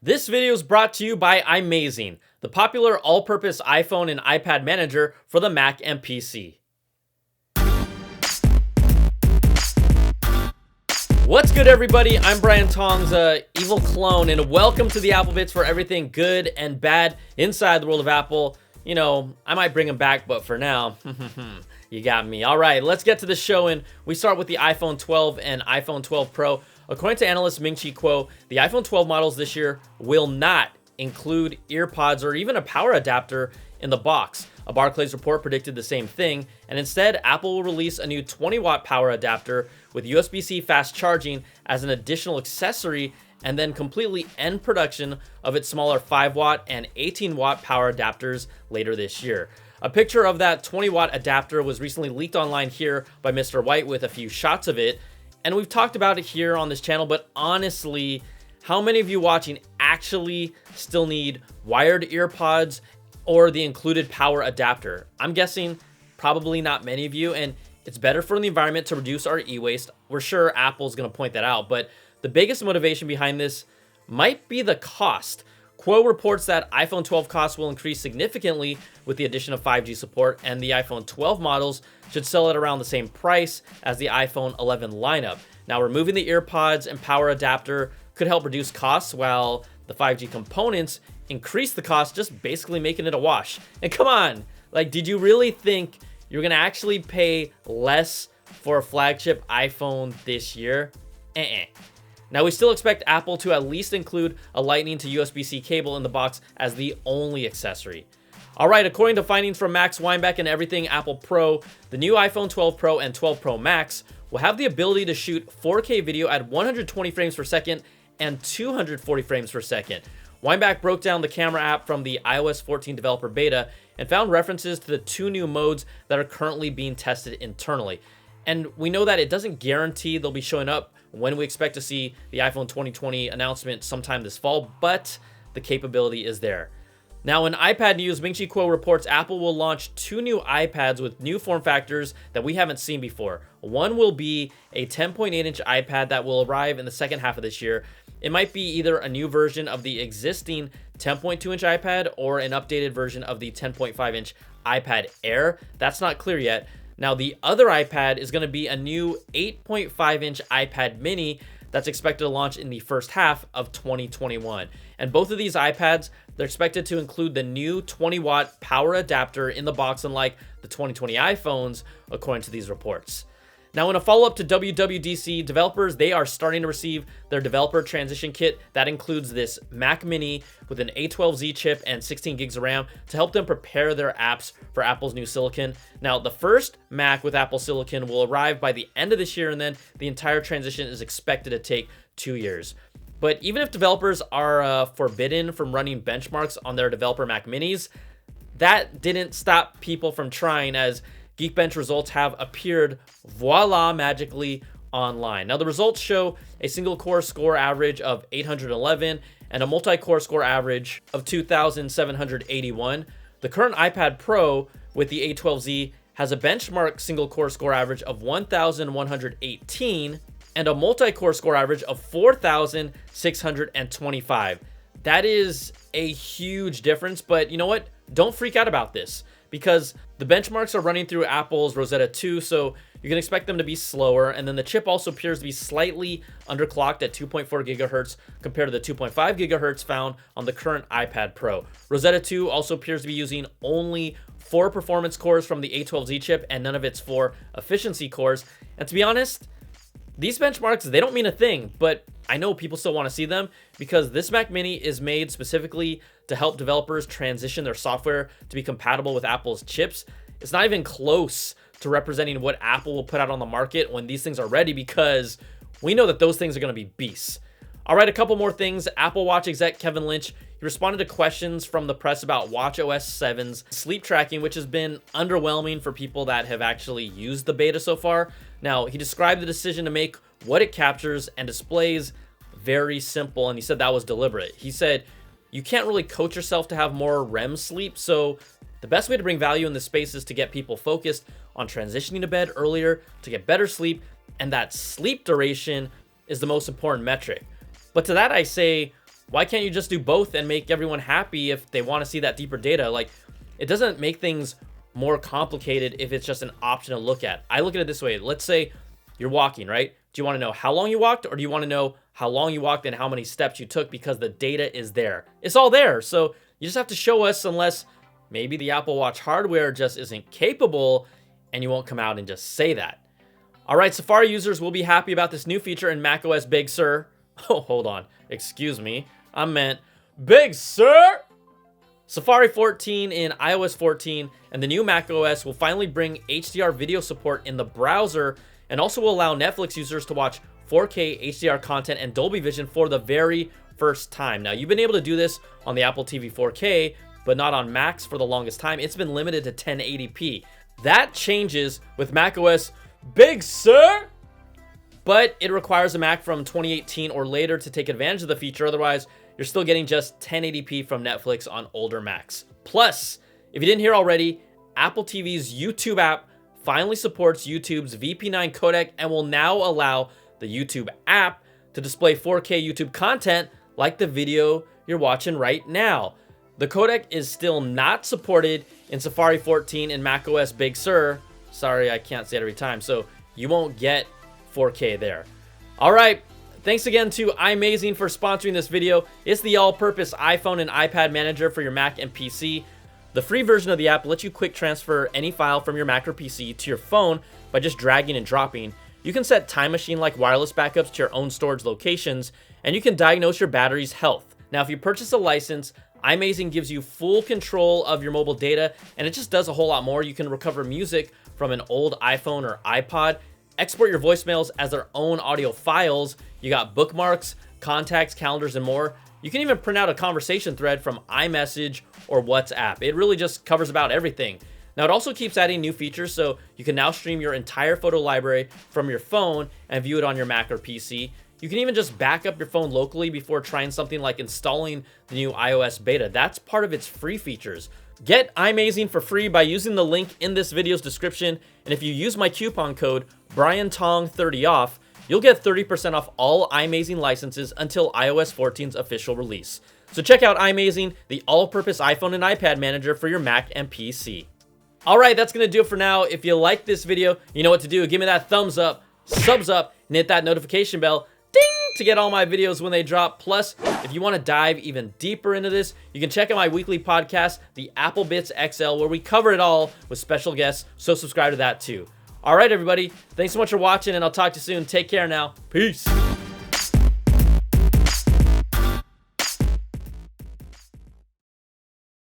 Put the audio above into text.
This video is brought to you by iMazing, the popular all-purpose iPhone and iPad manager for the Mac and PC. What's good, everybody? I'm Brian Tong's evil clone, and welcome to the Apple Bits for everything good and bad inside the world of Apple. You know, I might bring them back, but for now, you got me. All right, let's get to the show, and we start with the iPhone 12 and iPhone 12 Pro. According to analyst Ming-Chi Kuo, the iPhone 12 models this year will not include earpods or even a power adapter in the box. A Barclays report predicted the same thing, and instead, Apple will release a new 20-watt power adapter with USB-C fast charging as an additional accessory, and then completely end production of its smaller 5-watt and 18-watt power adapters later this year. A picture of that 20-watt adapter was recently leaked online here by Mr. White with a few shots of it, and we've talked about it here on this channel, but honestly, how many of you watching actually still need wired earpods or the included power adapter? I'm guessing probably not many of you, and it's better for the environment to reduce our e-waste. We're sure Apple's going to point that out, but the biggest motivation behind this might be the cost. Kuo reports that iPhone 12 costs will increase significantly with the addition of 5G support, and the iPhone 12 models should sell at around the same price as the iPhone 11 lineup. Now, removing the earpods and power adapter could help reduce costs, while the 5G components increase the cost, just basically making it a wash. And come on, like, did you really think you're gonna actually pay less for a flagship iPhone this year? Now, we still expect Apple to at least include a Lightning to USB-C cable in the box as the only accessory. All right, according to findings from Max Weinbach and Everything Apple Pro, the new iPhone 12 Pro and 12 Pro Max will have the ability to shoot 4K video at 120 frames per second and 240 frames per second. Weinbach broke down the camera app from the iOS 14 developer beta and found references to the two new modes that are currently being tested internally. And we know that it doesn't guarantee they'll be showing up when we expect to see the iPhone 2020 announcement sometime this fall, but the capability is there. Now, in iPad news, Ming-Chi Kuo reports Apple will launch two new iPads with new form factors that we haven't seen before. One will be a 10.8-inch iPad that will arrive in the second half of this year. It might be either a new version of the existing 10.2-inch iPad or an updated version of the 10.5-inch iPad Air. That's not clear yet. Now, the other iPad is going to be a new 8.5-inch iPad mini that's expected to launch in the first half of 2021. And both of these iPads, they're expected to include the new 20-watt power adapter in the box, unlike the 2020 iPhones, according to these reports. Now, in a follow-up to WWDC, developers, they are starting to receive their developer transition kit that includes this Mac Mini with an A12Z chip and 16 gigs of RAM to help them prepare their apps for Apple's new silicon. Now, the first Mac with Apple Silicon will arrive by the end of this year, and then the entire transition is expected to take 2 years. But even if developers are forbidden from running benchmarks on their developer Mac Minis, that didn't stop people from trying, as Geekbench results have appeared, voila, magically online. Now, the results show a single core score average of 811 and a multi-core score average of 2,781. The current iPad Pro with the A12Z has a benchmark single core score average of 1,118 and a multi-core score average of 4,625. That is a huge difference, but you know what? Don't freak out about this, because the benchmarks are running through Apple's Rosetta 2, so you can expect them to be slower. And then the chip also appears to be slightly underclocked at 2.4 gigahertz compared to the 2.5 gigahertz found on the current iPad Pro. Rosetta 2 also appears to be using only 4 performance cores from the A12Z chip and none of its 4 efficiency cores. And to be honest, these benchmarks, they don't mean a thing, but I know people still want to see them because this Mac Mini is made specifically to help developers transition their software to be compatible with Apple's chips. It's not even close to representing what Apple will put out on the market when these things are ready, because we know that those things are going to be beasts. All right, a couple more things. Apple Watch exec Kevin Lynch, he responded to questions from the press about watchOS 7's sleep tracking, which has been underwhelming for people that have actually used the beta so far. Now, he described the decision to make what it captures and displays very simple, and he said that was deliberate. He said, you can't really coach yourself to have more REM sleep, so the best way to bring value in this space is to get people focused on transitioning to bed earlier to get better sleep, and that sleep duration is the most important metric. But to that I say, Why can't you just do both and make everyone happy if they want to see that deeper data? Like, it doesn't make things more complicated if it's just an option to look at. I look at it this way. Let's say you're walking, right? Do you want to know how long you walked, or do you want to know how long you walked and how many steps you took? Because the data is there. It's all there. So you just have to show us, unless maybe the Apple Watch hardware just isn't capable and you won't come out and just say that. All right, Safari users will be happy about this new feature in macOS Big Sur. Oh, hold on. Excuse me. I meant Big Sur. Safari 14 in iOS 14 and the new macOS will finally bring HDR video support in the browser, and also will allow Netflix users to watch 4K HDR content and Dolby Vision for the very first time. Now, you've been able to do this on the Apple TV 4K, but not on Macs for the longest time. It's been limited to 1080p. That changes with macOS Big Sur, but it requires a Mac from 2018 or later to take advantage of the feature. Otherwise, you're still getting just 1080p from Netflix on older Macs. Plus, if you didn't hear already, Apple TV's YouTube app finally supports YouTube's VP9 codec and will now allow the YouTube app to display 4K YouTube content like the video you're watching right now. The codec is still not supported in Safari 14 and macOS Big Sur. Sorry, I can't say it every time, so you won't get 4K there. All right. Thanks again to iMazing for sponsoring this video. It's the all-purpose iPhone and iPad manager for your Mac and PC. The free version of the app lets you quick transfer any file from your Mac or PC to your phone by just dragging and dropping. You can set Time Machine-like wireless backups to your own storage locations, and you can diagnose your battery's health. Now, if you purchase a license, iMazing gives you full control of your mobile data, and it just does a whole lot more. You can recover music from an old iPhone or iPod, export your voicemails as their own audio files. You got bookmarks, contacts, calendars, and more. You can even print out a conversation thread from iMessage or WhatsApp. It really just covers about everything. Now, it also keeps adding new features, so you can now stream your entire photo library from your phone and view it on your Mac or PC. You can even just back up your phone locally before trying something like installing the new iOS beta. That's part of its free features. Get iMazing for free by using the link in this video's description, and if you use my coupon code BrianTong30OFF, you'll get 30% off all iMazing licenses until iOS 14's official release. So check out iMazing, the all-purpose iPhone and iPad manager for your Mac and PC. All right, that's gonna do it for now. If you like this video, you know what to do. Give me that thumbs up, subs up, and hit that notification bell, ding, to get all my videos when they drop. Plus, if you want to dive even deeper into this, you can check out my weekly podcast, the Apple Bits XL, where we cover it all with special guests, so subscribe to that too. All right, everybody, thanks so much for watching, and I'll talk to you soon. Take care now. Peace.